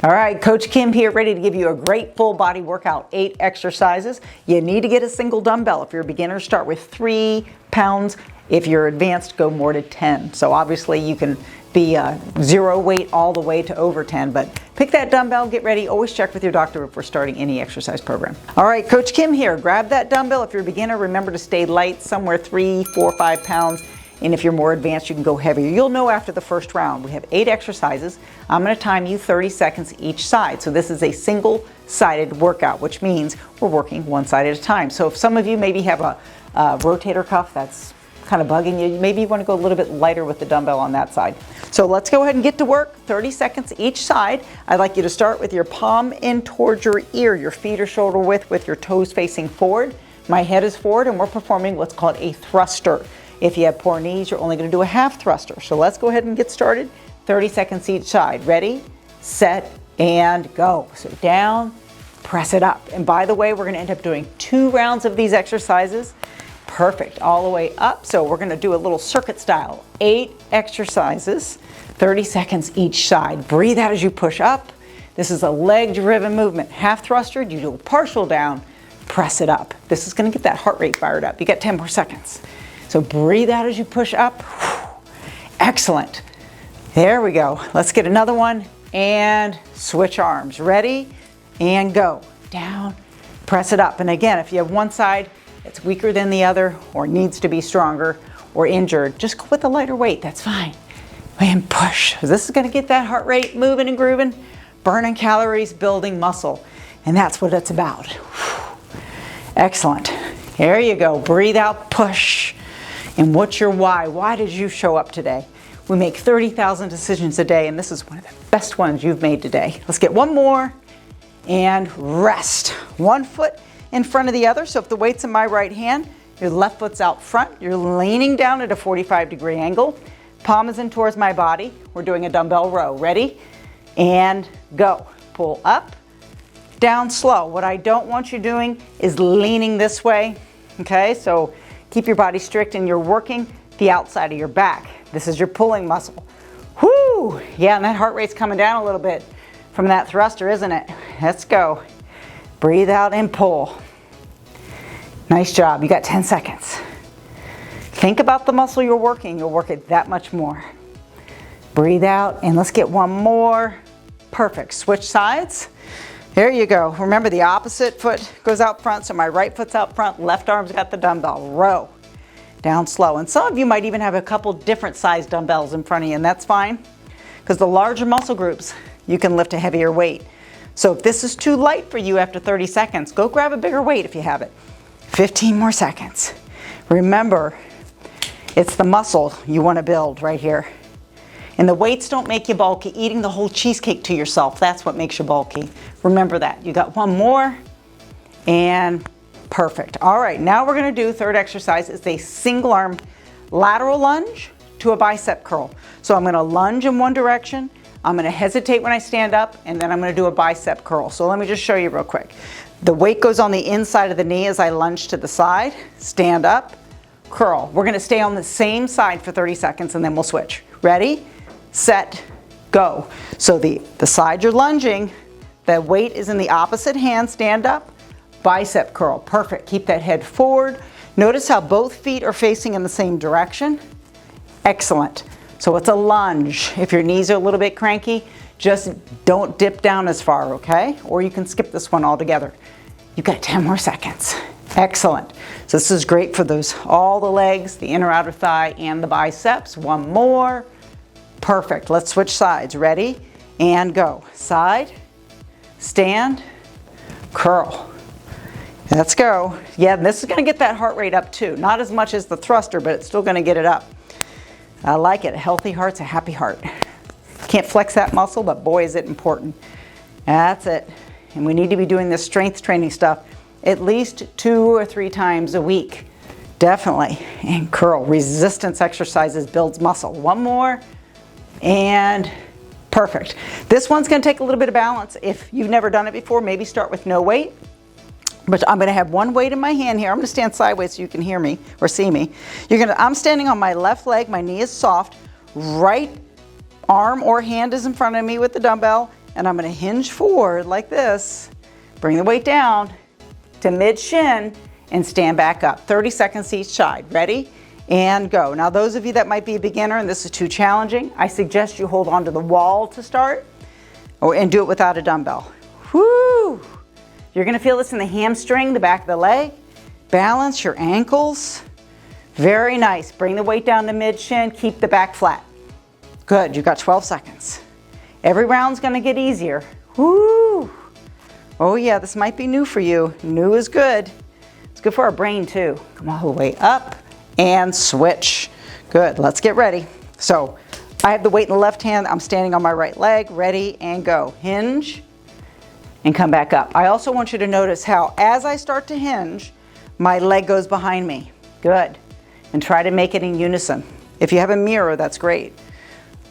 All right, Coach Kim here, ready to give you a great full body workout, 8 exercises. You need to get a single dumbbell. If you're a beginner, start with 3 pounds. If you're advanced, go more to 10. So obviously you can be 0 weight all the way to over 10, but pick that dumbbell, get ready. Always check with your doctor before starting any exercise program. All right, Coach Kim here. Grab that dumbbell. If you're a beginner, remember to stay light, somewhere 3, 4, 5 pounds. And if you're more advanced, you can go heavier. You'll know after the first round. We have 8 exercises. I'm going to time you 30 seconds each side. So this is a single-sided workout, which means we're working one side at a time. So if some of you maybe have a rotator cuff that's kind of bugging you, maybe you want to go a little bit lighter with the dumbbell on that side. So let's go ahead and get to work. 30 seconds each side. I'd like you to start with your palm in towards your ear. Your feet are shoulder width with your toes facing forward. My head is forward, and we're performing what's called a thruster. If you have poor knees, you're only going to do a half thruster. So let's go ahead and get started. 30 seconds each side. Ready, set, and go. So down, press it up. And by the way, we're going to end up doing 2 rounds of these exercises. Perfect, all the way up. So we're going to do a little circuit style. 8 exercises, 30 seconds each side. Breathe out as you push up. This is a leg-driven movement. Half thruster, you do a partial down, press it up. This is going to get that heart rate fired up. You got 10 more seconds. So breathe out as you push up. Excellent. There we go. Let's get another one and switch arms. Ready and go. Down, press it up. And again, if you have one side that's weaker than the other or needs to be stronger or injured, just go with a lighter weight. That's fine. And push. This is going to get that heart rate moving and grooving, burning calories, building muscle. And that's what it's about. Excellent. There you go. Breathe out, push. And what's your why? Why did you show up today? We make 30,000 decisions a day, and this is one of the best ones you've made today. Let's get one more and rest. One foot in front of the other. So if the weight's in my right hand, your left foot's out front. You're leaning down at a 45-degree angle. Palm is in towards my body. We're doing a dumbbell row. Ready? And go. Pull up, down slow. What I don't want you doing is leaning this way. Okay, so keep your body strict and you're working the outside of your back. This is your pulling muscle. Whoo! Yeah, and that heart rate's coming down a little bit from that thruster, isn't it? Let's go. Breathe out and pull. Nice job. You got 10 seconds. Think about the muscle you're working. You'll work it that much more. Breathe out and let's get one more. Perfect. Switch sides. There you go. Remember, the opposite foot goes out front, so my right foot's out front, left arm's got the dumbbell. Row. Down slow. And some of you might even have a couple different size dumbbells in front of you, and that's fine, because the larger muscle groups, you can lift a heavier weight. So if this is too light for you after 30 seconds, go grab a bigger weight if you have it. 15 more seconds. Remember, it's the muscle you want to build right here. And the weights don't make you bulky. Eating the whole cheesecake to yourself, that's what makes you bulky. Remember that. You got one more, and perfect. All right, now we're gonna do third exercise. It's a single arm lateral lunge to a bicep curl. So I'm gonna lunge in one direction, I'm gonna hesitate when I stand up, and then I'm gonna do a bicep curl. So let me just show you real quick. The weight goes on the inside of the knee as I lunge to the side, stand up, curl. We're gonna stay on the same side for 30 seconds and then we'll switch. Ready? Set, go. So the side you're lunging, the weight is in the opposite hand, stand up, bicep curl. Perfect. Keep that head forward. Notice how both feet are facing in the same direction. Excellent. So it's a lunge. If your knees are a little bit cranky, just don't dip down as far, okay? Or you can skip this one altogether. You've got 10 more seconds. Excellent. So this is great for all the legs, the inner outer thigh, and the biceps. One more. Perfect. Let's switch sides. Ready? And go. Side, stand, curl. Let's go. Yeah, this is going to get that heart rate up too. Not as much as the thruster, but it's still going to get it up. I like it. A healthy heart's a happy heart. Can't flex that muscle, but boy, is it important. That's it. And we need to be doing this strength training stuff at least 2 or 3 times a week. Definitely. And curl. Resistance exercises builds muscle. One more. And perfect. This one's going to take a little bit of balance. If you've never done it before, maybe start with no weight. But I'm going to have one weight in my hand here. I'm going to stand sideways so you can hear me or see me. I'm standing on my left leg. My knee is soft. Right arm or hand is in front of me with the dumbbell. and I'm going to hinge forward like this. Bring the weight down to mid-shin and stand back up. 30 seconds each side. Ready? And go. Now those of you that might be a beginner and this is too challenging, I suggest you hold on to the wall to start and do it without a dumbbell. Whoo! You're going to feel this in the hamstring, the back of the leg. Balance your ankles. Very nice. Bring the weight down to mid-shin. Keep the back flat. Good. You've got 12 seconds. Every round's going to get easier. Woo! Oh yeah, this might be new for you. New is good. It's good for our brain too. Come all the way up and switch. Good. Let's get ready. So I have the weight in the left hand. I'm standing on my right leg. Ready and go. Hinge and come back up. I also want you to notice how as I start to hinge, my leg goes behind me. Good. And try to make it in unison. If you have a mirror, that's great.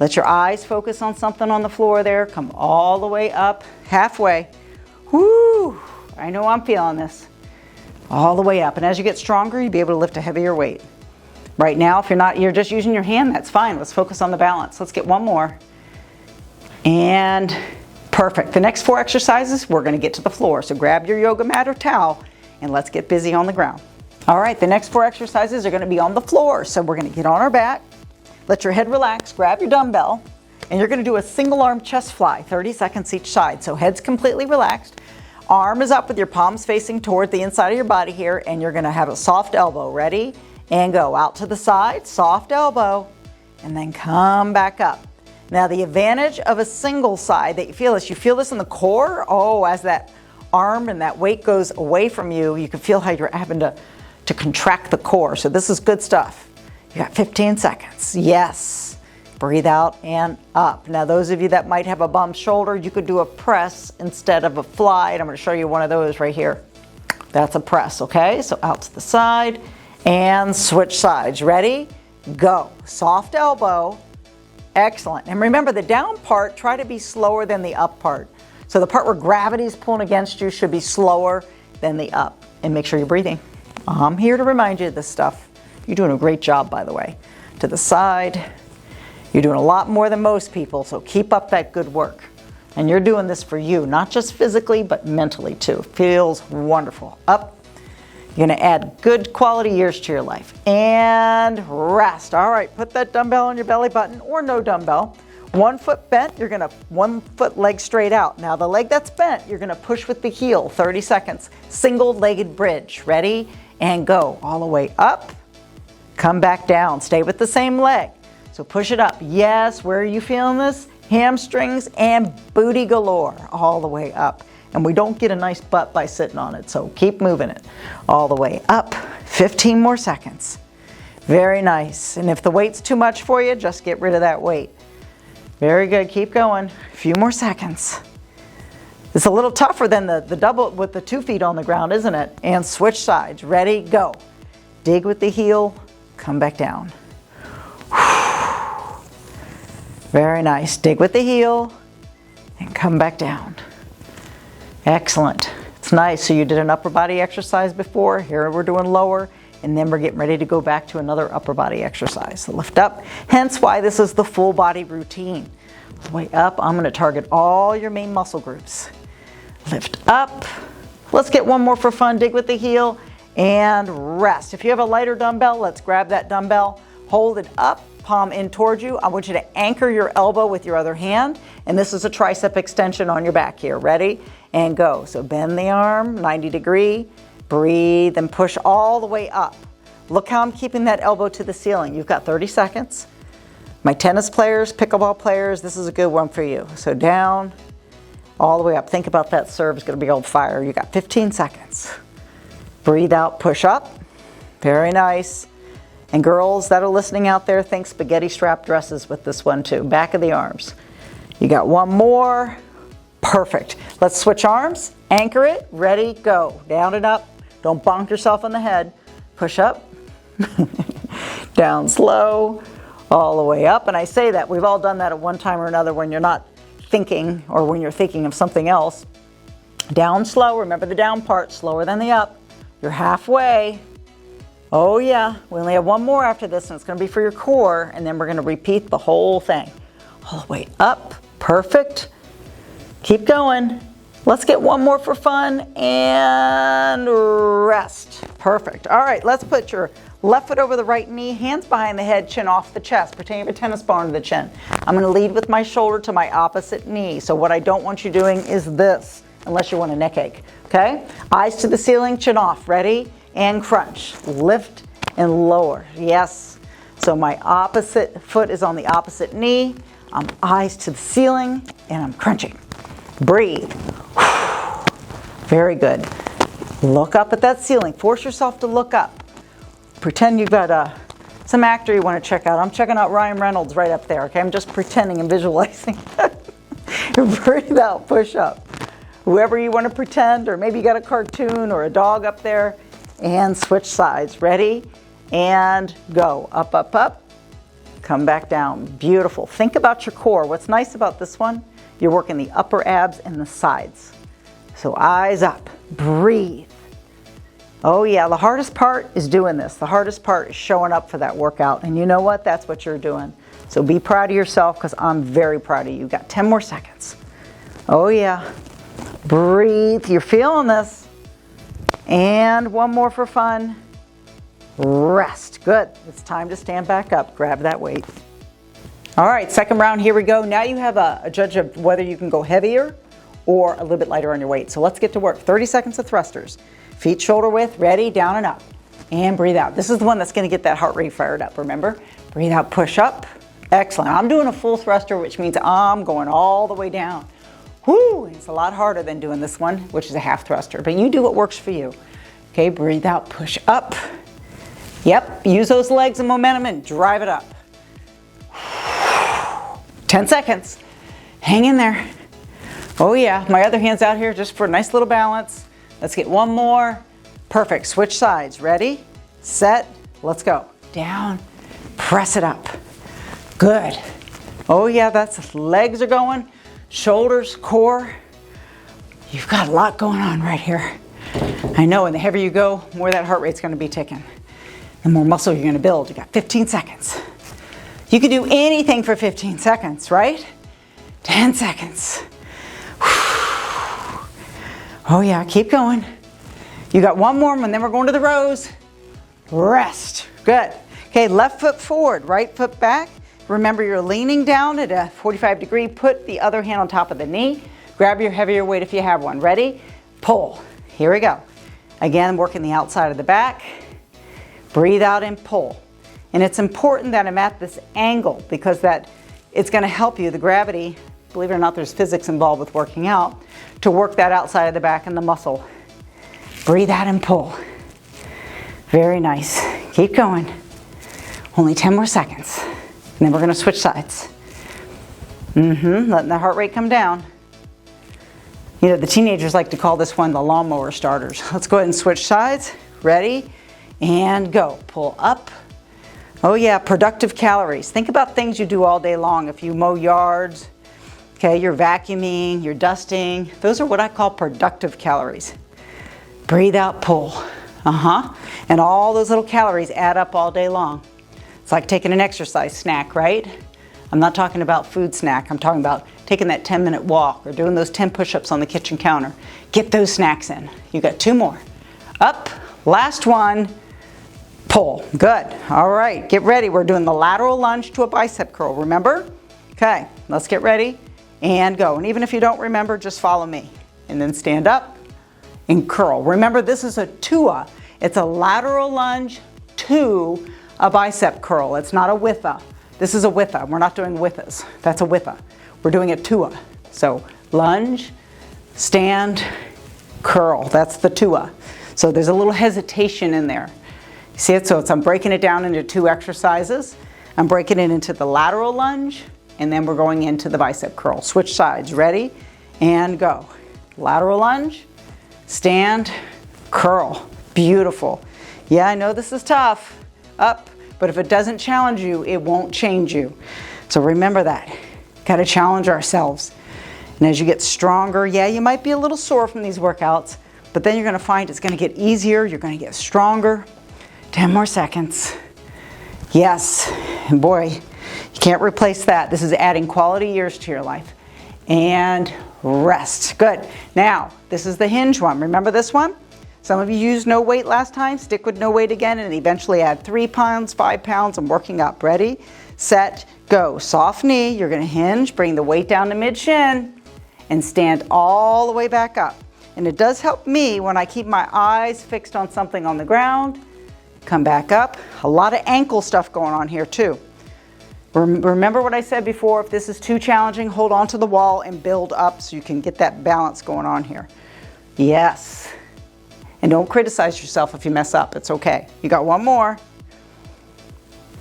Let your eyes focus on something on the floor there. Come all the way up, halfway. Woo! I know I'm feeling this. All the way up. And as you get stronger, you'll be able to lift a heavier weight. Right now, if you're just using your hand, that's fine. Let's focus on the balance. Let's get one more. And perfect. The next 4 exercises, we're going to get to the floor. So grab your yoga mat or towel and let's get busy on the ground. All right, the next 4 exercises are going to be on the floor. So we're going to get on our back. Let your head relax. Grab your dumbbell. And you're going to do a single arm chest fly, 30 seconds each side. So head's completely relaxed. Arm is up with your palms facing toward the inside of your body here, and you're going to have a soft elbow. Ready? And go out to the side, soft elbow, and then come back up. Now the advantage of a single side that you feel this in the core. Oh, as that arm and that weight goes away from you, you can feel how you're having to contract the core. So this is good stuff. You got 15 seconds. Yes. Breathe out and up. Now those of you that might have a bum shoulder, you could do a press instead of a fly. And I'm going to show you one of those right here. That's a press, okay? So out to the side and switch sides. Ready? Go. Soft elbow. Excellent. And remember the down part, try to be slower than the up part. So the part where gravity is pulling against you should be slower than the up. And make sure you're breathing. I'm here to remind you of this stuff. You're doing a great job, by the way. To the side. You're doing a lot more than most people, so keep up that good work. And you're doing this for you, not just physically, but mentally too. Feels wonderful. Up. You're going to add good quality years to your life. And rest. All right, put that dumbbell on your belly button or no dumbbell. 1 foot bent, you're going to 1 foot leg straight out. Now the leg that's bent, you're going to push with the heel, 30 seconds. Single-legged bridge. Ready? And go. All the way up. Come back down. Stay with the same leg. So push it up. Yes, where are you feeling this? Hamstrings and booty galore all the way up. And we don't get a nice butt by sitting on it, so keep moving it all the way up. 15 more seconds. Very nice. And if the weight's too much for you, just get rid of that weight. Very good. Keep going. A few more seconds. It's a little tougher than the double with the 2 feet on the ground, isn't it? And switch sides. Ready? Go. Dig with the heel. Come back down. Very nice. Dig with the heel and come back down. Excellent. It's nice. So you did an upper body exercise before. Here we're doing lower, and then we're getting ready to go back to another upper body exercise. So lift up. Hence why this is the full body routine. Way up. I'm going to target all your main muscle groups. Lift up. Let's get one more for fun. Dig with the heel and rest. If you have a lighter dumbbell, let's grab that dumbbell. Hold it up. Palm in towards you. I want you to anchor your elbow with your other hand. And this is a tricep extension on your back here. Ready? And go. So bend the arm, 90 degree. Breathe and push all the way up. Look how I'm keeping that elbow to the ceiling. You've got 30 seconds. My tennis players, pickleball players, this is a good one for you. So down, all the way up. Think about that serve. It's going to be on fire. You got 15 seconds. Breathe out, push up. Very nice. And girls that are listening out there, think spaghetti strap dresses with this one too. Back of the arms. You got one more. Perfect. Let's switch arms. Anchor it. Ready, go. Down and up. Don't bonk yourself on the head. Push up. Down slow. All the way up. And I say that. We've all done that at one time or another when you're not thinking or when you're thinking of something else. Down slow. Remember the down part. Slower than the up. You're halfway. Oh yeah, we only have one more after this, and it's going to be for your core, and then we're going to repeat the whole thing. All the way up. Perfect. Keep going. Let's get one more for fun and rest. Perfect. All right, let's put your left foot over the right knee, hands behind the head, chin off the chest. Pretend you have a tennis ball under the chin. I'm gonna lead with my shoulder to my opposite knee. So what I don't want you doing is this, unless you want a neck ache, okay? Eyes to the ceiling, chin off. Ready? And crunch. Lift and lower. Yes. So my opposite foot is on the opposite knee. I'm eyes to the ceiling and I'm crunching. Breathe. Very good. Look up at that ceiling. Force yourself to look up. Pretend you've got some actor you want to check out. I'm checking out Ryan Reynolds right up there, okay? I'm just pretending and visualizing. Breathe out, push up. Whoever you want to pretend, or maybe you got a cartoon or a dog up there, and switch sides. Ready? And go. Up, up, up. Come back down. Beautiful. Think about your core. What's nice about this one, you're working the upper abs and the sides. So eyes up. Breathe. Oh yeah, the hardest part is doing this. The hardest part is showing up for that workout. And you know what? That's what you're doing. So be proud of yourself, because I'm very proud of you. Got 10 more seconds. Oh yeah. Breathe. You're feeling this. And one more for fun. Rest. Good. It's time to stand back up. Grab that weight. All right, second round, here we go. Now you have a judge of whether you can go heavier or a little bit lighter on your weight. So let's get to work. 30 seconds of thrusters. Feet shoulder width, ready, down and up. And breathe out. This is the one that's gonna get that heart rate fired up, remember? Breathe out, push up. Excellent. I'm doing a full thruster, which means I'm going all the way down. Whoo, it's a lot harder than doing this one, which is a half thruster, but you do what works for you. Okay, breathe out, push up. Yep, use those legs and momentum and drive it up. 10 seconds. Hang in there. Oh yeah, my other hand's out here just for a nice little balance. Let's get one more. Perfect, switch sides. Ready, set, let's go. Down, press it up. Good. Oh yeah, that's legs are going, shoulders, core. You've got a lot going on right here. I know, and the heavier you go, more that heart rate's gonna be ticking. The more muscle you're gonna build. You got 15 seconds. You can do anything for 15 seconds, right? 10 seconds. Oh yeah, keep going. You got one more, and then we're going to the rows. Rest. Good. Okay, left foot forward, right foot back. Remember, you're leaning down at a 45 degree. Put the other hand on top of the knee. Grab your heavier weight if you have one. Ready? Pull. Here we go. Again, working the outside of the back. Breathe out and pull. And it's important that I'm at this angle, because it's going to help you, the gravity, believe it or not, there's physics involved with working out, to work that outside of the back and the muscle. Breathe out and pull. Very nice. Keep going. Only 10 more seconds. And then we're going to switch sides. Letting the heart rate come down. You know, the teenagers like to call this one the lawnmower starters. Let's go ahead and switch sides. Ready? And go. Pull up. Oh yeah, productive calories. Think about things you do all day long. If you mow yards, okay, you're vacuuming, you're dusting. Those are what I call productive calories. Breathe out, pull. And all those little calories add up all day long. It's like taking an exercise snack, right? I'm not talking about food snack. I'm talking about taking that 10-minute walk or doing those 10 push-ups on the kitchen counter. Get those snacks in. You got 2 more. Up, last one. Pull. Good. All right, get ready. We're doing the lateral lunge to a bicep curl, remember? Okay, let's get ready and go. And even if you don't remember, just follow me. And then stand up and curl. Remember, this is a TUA. It's a lateral lunge to a bicep curl. It's not a WITHA. This is a WITHA. We're not doing WITHAs. That's a WITHA. We're doing a TUA. So lunge, stand, curl. That's the TUA. So there's a little hesitation in there. See it? So I'm breaking it down into 2 exercises. I'm breaking it into the lateral lunge, and then we're going into the bicep curl. Switch sides. Ready? And go. Lateral lunge, stand, curl. Beautiful. Yeah, I know this is tough. Up. But if it doesn't challenge you, it won't change you. So remember that. Got to challenge ourselves. And as you get stronger, yeah, you might be a little sore from these workouts, but then you're going to find it's going to get easier. You're going to get stronger. 10 more seconds. Yes, and boy, you can't replace that. This is adding quality years to your life. and rest. Good. Now, this is the hinge one. Remember this one? Some of you used no weight last time. Stick with no weight again and eventually add 3 pounds, 5 pounds, and working up. Ready, set, go. Soft knee. You're going to hinge. Bring the weight down to mid-shin and stand all the way back up. And it does help me when I keep my eyes fixed on something on the ground. Come back up. A lot of ankle stuff going on here too. Remember what I said before, if this is too challenging, hold on to the wall and build up so you can get that balance going on here. Yes. And don't criticize yourself if you mess up, it's okay. You got one more.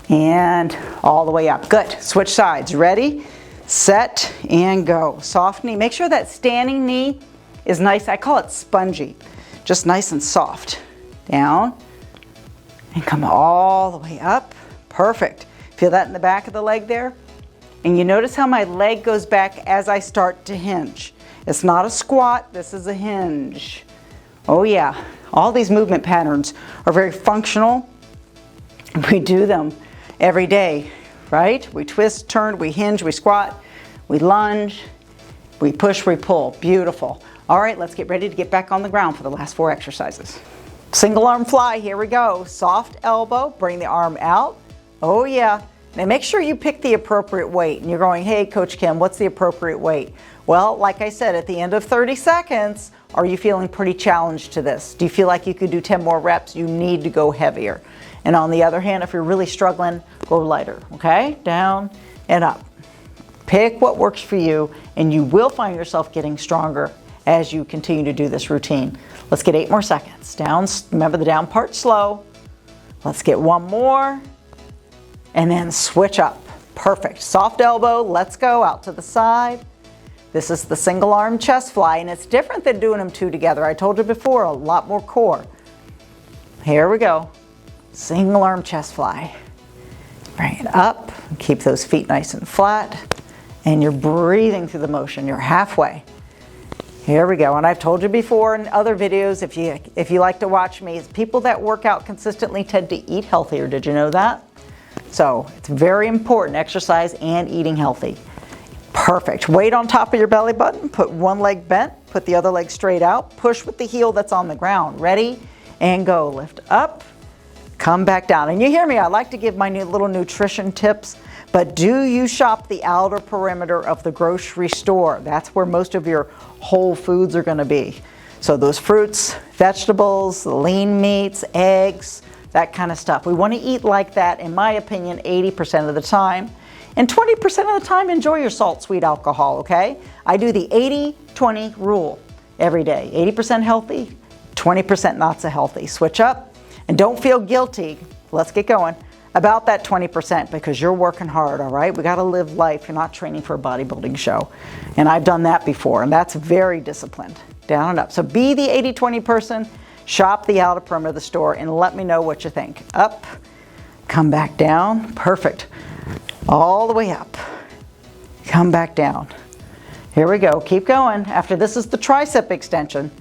And all the way up. Good. Switch sides. Ready, set, and go. Soft knee. Make sure that standing knee is nice. I call it spongy. Just nice and soft. Down. And come all the way up. Perfect. Feel that in the back of the leg there? And you notice how my leg goes back as I start to hinge. It's not a squat, this is a hinge. Oh yeah, all these movement patterns are very functional. We do them every day, right? We twist, turn, we hinge, we squat, we lunge, we push, we pull. Beautiful. All right, let's get ready to get back on the ground for the last 4 exercises. Single arm fly, here we go. Soft elbow, bring the arm out. Oh yeah. Now make sure you pick the appropriate weight. And you're going, hey, Coach Kim, what's the appropriate weight? Well, like I said, at the end of 30 seconds, are you feeling pretty challenged to this? Do you feel like you could do 10 more reps? You need to go heavier. And on the other hand, if you're really struggling, go lighter, okay? Down and up. Pick what works for you, and you will find yourself getting stronger as you continue to do this routine. Let's get 8 more seconds. Down, remember the down part slow. Let's get 1 more. And then switch up. Perfect. Soft elbow, let's go out to the side. This is the single arm chest fly, and it's different than doing them 2 together. I told you before, a lot more core. Here we go. Single arm chest fly. Bring it up, keep those feet nice and flat, and you're breathing through the motion. You're halfway. Here we go. And I've told you before in other videos, if you like to watch me, people that work out consistently tend to eat healthier. Did you know that? So it's very important, exercise and eating healthy. Perfect. Weight on top of your belly button. Put one leg bent, put the other leg straight out. Push with the heel that's on the ground. Ready and go. Lift up, come back down. And you hear me, I like to give my new little nutrition tips, but do you shop the outer perimeter of the grocery store? That's where most of your whole foods are going to be. So those fruits, vegetables, lean meats, eggs, that kind of stuff. We want to eat like that, in my opinion, 80% of the time. And 20% of the time, enjoy your salt, sweet alcohol, okay? I do the 80-20 rule every day. 80% healthy, 20% not so healthy. Switch up, and don't feel guilty, let's get going, about that 20% because you're working hard, all right? We got to live life. You're not training for a bodybuilding show. And I've done that before, and that's very disciplined. Down and up. So be the 80-20 person. Shop the outer perimeter of the store and let me know what you think. Up, come back down. Perfect. All the way up. Come back down. Here we go. Keep going. After this is the tricep extension.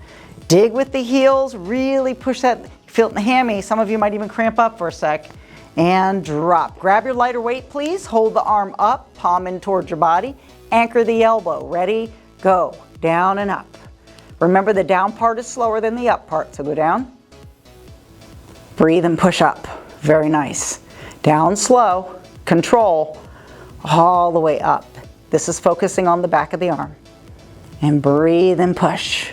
Dig with the heels. Really push that. Feel it in the hammy. Some of you might even cramp up for a sec. And drop. Grab your lighter weight, please. Hold the arm up, palm in towards your body. Anchor the elbow. Ready? Go. Down and up. Remember, the down part is slower than the up part, so go down. Breathe and push up. Very nice. Down slow, control, all the way up. This is focusing on the back of the arm. And breathe and push.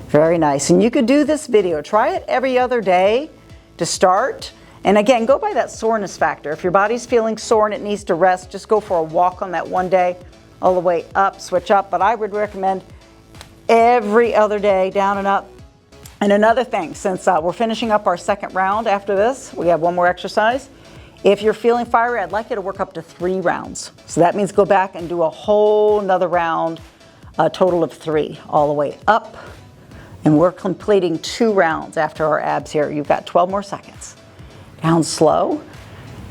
Very nice. And you could do this video. Try it every other day to start. And again, go by that soreness factor. If your body's feeling sore and it needs to rest, just go for a walk on that one day, all the way up, switch up. But I would recommend every other day, down and up. And another thing, since we're finishing up our second round after this, we have 1 more exercise. If you're feeling fiery, I'd like you to work up to 3 rounds. So that means go back and do a whole nother round, a total of 3, all the way up. And we're completing 2 rounds after our abs here. You've got 12 more seconds. Down slow.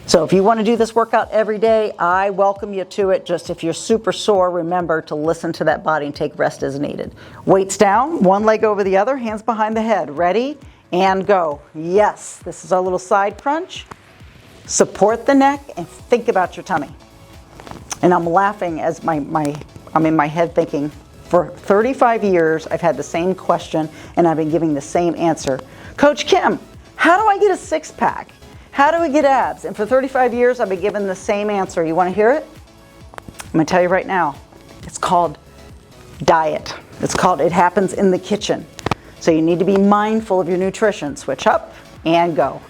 So if you want to do this workout every day, I welcome you to it. Just if you're super sore, remember to listen to that body and take rest as needed. Weights down, one leg over the other, hands behind the head. Ready? And go. Yes, this is our little side crunch. Support the neck and think about your tummy. And I'm laughing as my I'm in my head thinking, for 35 years, I've had the same question and I've been giving the same answer. Coach Kim, how do I get a six-pack? How do I get abs? And for 35 years, I've been given the same answer. You want to hear it? I'm going to tell you right now. It's called diet. It happens in the kitchen. So you need to be mindful of your nutrition. Switch up and go.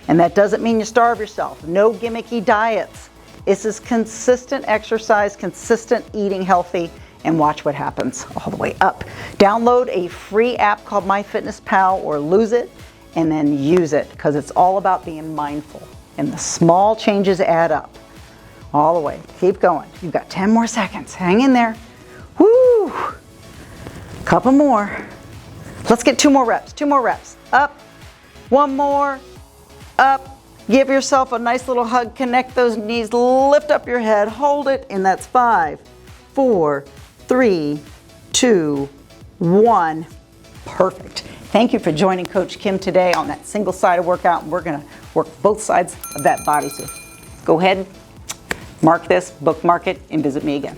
And that doesn't mean you starve yourself. No gimmicky diets. This is consistent exercise, consistent eating healthy, and watch what happens all the way up. Download a free app called MyFitnessPal or lose it, and then use it, because it's all about being mindful. And the small changes add up. All the way. Keep going. You've got 10 more seconds. Hang in there. Woo! Couple more. Let's get 2 more reps. 2 more reps. Up. 1 more. Up. Give yourself a nice little hug. Connect those knees. Lift up your head. Hold it. And that's 5, 4, 3, 2, 1. Perfect. Thank you for joining Coach Kim today on that single-sided workout. We're going to work both sides of that body. So go ahead, mark this, bookmark it, and visit me again.